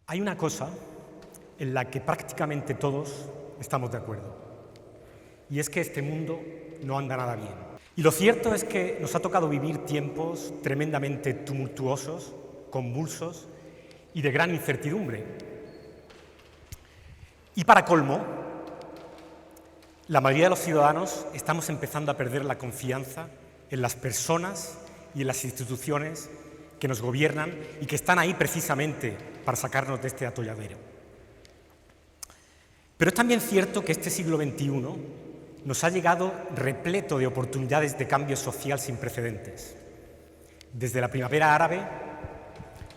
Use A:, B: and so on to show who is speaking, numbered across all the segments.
A: Hay una cosa en la que prácticamente todos estamos de acuerdo, y es que este mundo no anda nada bien. Y lo cierto es que nos ha tocado vivir tiempos tremendamente tumultuosos, convulsos y de gran incertidumbre. Y para colmo, la mayoría de los ciudadanos estamos empezando a perder la confianza en las personas y en las instituciones que nos gobiernan y que están ahí precisamente para sacarnos de este atolladero. Pero es también cierto que este siglo XXI nos ha llegado repleto de oportunidades de cambio social sin precedentes. Desde la primavera árabe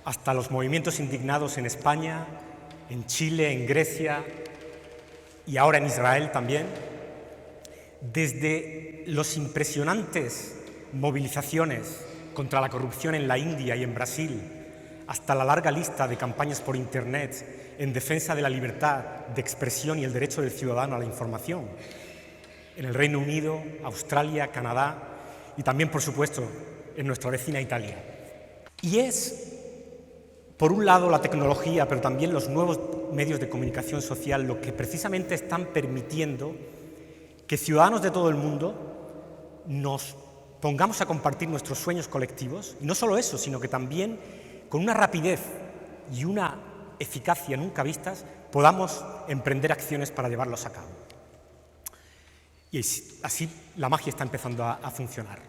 A: hasta los movimientos indignados en España, en Chile, en Grecia y ahora en Israel también. Desde las impresionantes movilizaciones contra la corrupción en la India y en Brasil, hasta la larga lista de campañas por Internet en defensa de la libertad de expresión y el derecho del ciudadano a la información, en el Reino Unido, Australia, Canadá y también, por supuesto, en nuestra vecina Italia. Y es, por un lado, la tecnología, pero también los nuevos medios de comunicación social lo que precisamente están permitiendo que ciudadanos de todo el mundo nos pongamos a compartir nuestros sueños colectivos, y no solo eso, sino que también con una rapidez y una eficacia nunca vistas podamos emprender acciones para llevarlos a cabo. Y así la magia está empezando a funcionar.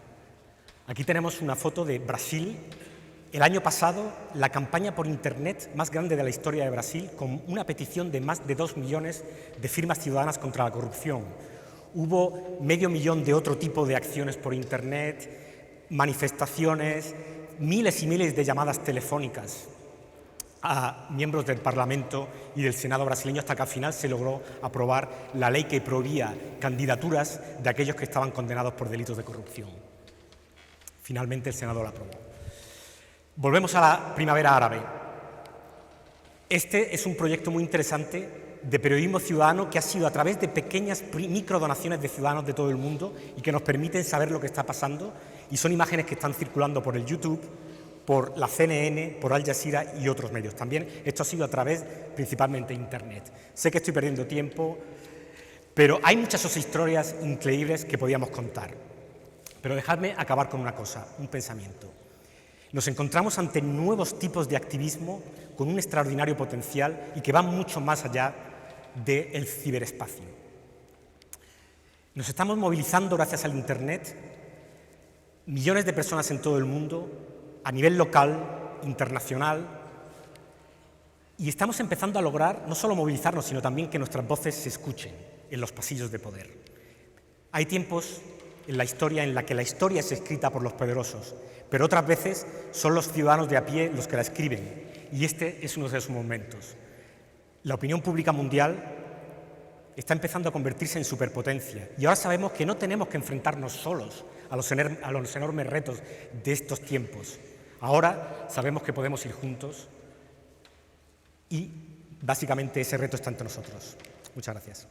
A: Aquí tenemos una foto de Brasil. El año pasado, la campaña por Internet más grande de la historia de Brasil, con una petición de más de 2 millones de firmas ciudadanas contra la corrupción. Hubo medio millón de otro tipo de acciones por Internet, manifestaciones, miles y miles de llamadas telefónicas a miembros del Parlamento y del Senado brasileño, hasta que al final se logró aprobar la ley que prohibía candidaturas de aquellos que estaban condenados por delitos de corrupción. Finalmente el Senado la aprobó. Volvemos a la primavera árabe. Este es un proyecto muy interesante de periodismo ciudadano que ha sido a través de pequeñas microdonaciones de ciudadanos de todo el mundo y que nos permiten saber lo que está pasando, y son imágenes que están circulando por el YouTube, por la CNN, por Al Jazeera y otros medios. También esto ha sido a través principalmente de Internet. Sé que estoy perdiendo tiempo, pero hay muchas otras historias increíbles que podíamos contar. Pero dejadme acabar con una cosa, un pensamiento. Nos encontramos ante nuevos tipos de activismo con un extraordinario potencial y que van mucho más allá del ciberespacio. Nos estamos movilizando gracias al Internet, millones de personas en todo el mundo, a nivel local, internacional, y estamos empezando a lograr no solo movilizarnos, sino también que nuestras voces se escuchen en los pasillos de poder. Hay tiempos en la historia en la que la historia es escrita por los poderosos, pero otras veces son los ciudadanos de a pie los que la escriben, y este es uno de esos momentos. La opinión pública mundial está empezando a convertirse en superpotencia, y ahora sabemos que no tenemos que enfrentarnos solos a los enormes retos de estos tiempos. Ahora sabemos que podemos ir juntos y básicamente ese reto está entre nosotros. Muchas gracias.